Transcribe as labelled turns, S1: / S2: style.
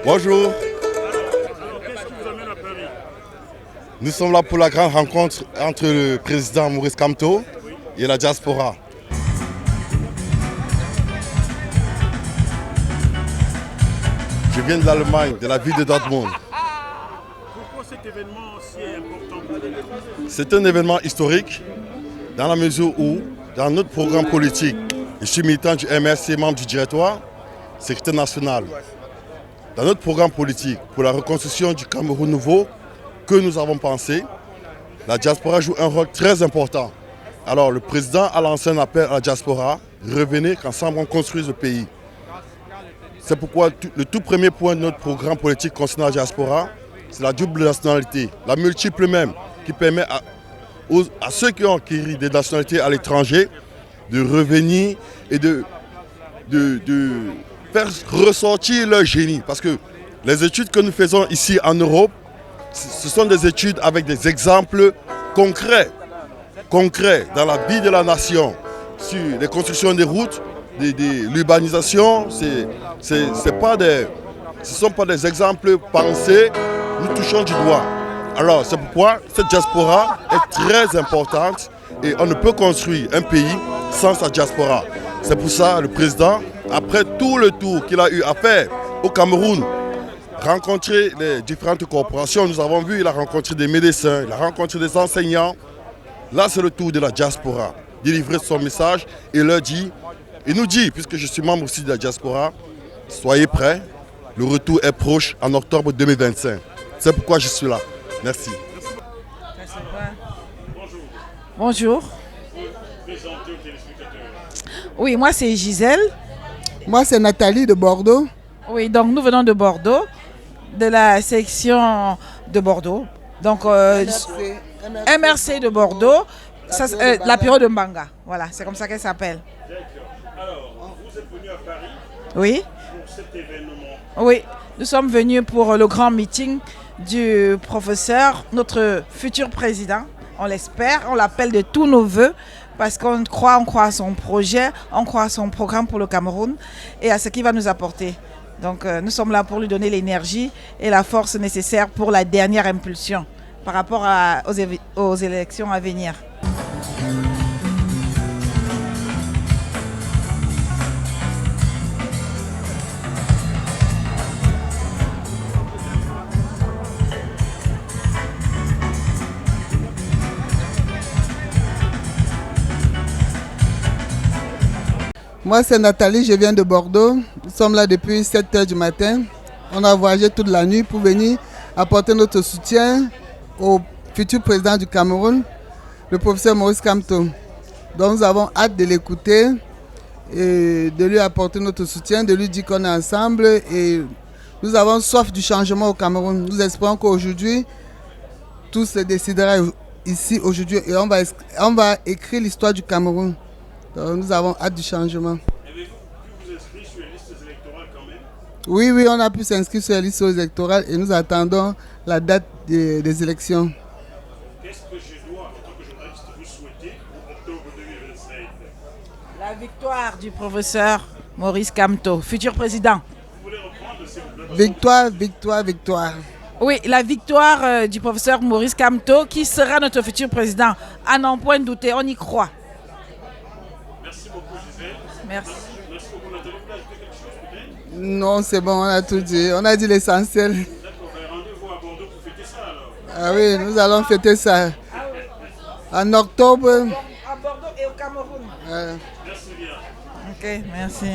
S1: Bonjour,
S2: Qu'est-ce qui vous amène à Paris?
S1: nous sommes là pour la grande rencontre entre le président Maurice Kamto et la diaspora. Je viens de l'Allemagne, de la ville de Dortmund.
S2: Pourquoi cet événement si important pour vous?
S1: C'est un événement historique dans la mesure où, dans notre programme politique, je suis militant du MRC, membre du directoire, secrétaire national. Dans notre programme politique pour la reconstruction du Cameroun nouveau que nous avons pensé, la diaspora joue un rôle très important. Alors le président a lancé un appel à la diaspora, revenez qu'ensemble on construise le pays. C'est pourquoi le tout premier point de notre programme politique concernant la diaspora, c'est la double nationalité, la multiple même, qui permet à ceux qui ont acquis des nationalités à l'étranger de revenir et de faire ressortir leur génie. Parce que les études que nous faisons ici en Europe, ce sont des études avec des exemples concrets dans la vie de la nation, sur les constructions des routes, l'urbanisation. Ce ne sont pas des exemples pensés, nous touchons du doigt. Alors c'est pourquoi cette diaspora est très importante et on ne peut construire un pays sans sa diaspora. C'est pour ça que le président, après tout le tour qu'il a eu à faire au Cameroun, rencontrer les différentes corporations, nous avons vu, il a rencontré des médecins, il a rencontré des enseignants. Là, c'est le tour de la diaspora, délivrer son message et il nous dit, puisque je suis membre aussi de la diaspora, soyez prêts, le retour est proche en octobre 2025. C'est pourquoi je suis là. Merci.
S3: Bonjour.
S2: Présentez aux téléspectateurs.
S3: Oui, moi c'est Gisèle.
S4: Moi, c'est Nathalie de Bordeaux.
S3: Oui, donc nous venons de Bordeaux, de la section de Bordeaux. Donc MRC de Bordeaux, ça, la Piro de Mbanga. Voilà, c'est comme ça qu'elle s'appelle.
S2: D'accord. Alors, vous êtes venu à Paris
S3: Oui,
S2: pour cet événement.
S3: oui. Nous sommes venus pour le grand meeting du professeur, notre futur président. On l'espère, on l'appelle de tous nos voeux parce qu'on croit à son projet, on croit à son programme pour le Cameroun et à ce qu'il va nous apporter. Donc nous sommes là pour lui donner l'énergie et la force nécessaire pour la dernière impulsion par rapport aux élections à venir.
S4: Moi, c'est Nathalie, je viens de Bordeaux. Nous sommes là depuis 7 h du matin. On a voyagé toute la nuit pour venir apporter notre soutien au futur président du Cameroun, le professeur Maurice Kamto. Donc nous avons hâte de l'écouter et de lui apporter notre soutien, de lui dire qu'on est ensemble et nous avons soif du changement au Cameroun. Nous espérons qu'aujourd'hui, tout se décidera ici aujourd'hui et on va écrire l'histoire du Cameroun. Donc, nous avons hâte du changement.
S2: Avez-vous pu vous inscrire sur les listes électorales quand même?
S4: Oui, on a pu s'inscrire sur les listes électorales et nous attendons la date des élections.
S2: Qu'est-ce que je dois, en tant que journaliste, vous souhaiter pour octobre 2027?
S3: La victoire du professeur Maurice Kamto, futur président.
S2: Vous voulez reprendre, s'il vous plaît?
S4: Victoire, victoire, victoire.
S3: Oui, la victoire du professeur Maurice Kamto qui sera notre futur président. À n'en point douter, on y croit.
S2: Merci beaucoup, Gisèle.
S3: Merci.
S2: Merci beaucoup, Nathalie. Vous voulez ajouter quelque chose peut-être?
S4: Non, c'est bon, on a tout dit. On a dit l'essentiel.
S2: D'accord, rendez-vous à Bordeaux pour fêter ça alors.
S4: Ah oui, nous allons fêter ça. En octobre.
S3: À Bordeaux et au Cameroun.
S2: Merci bien.
S3: Ok, merci.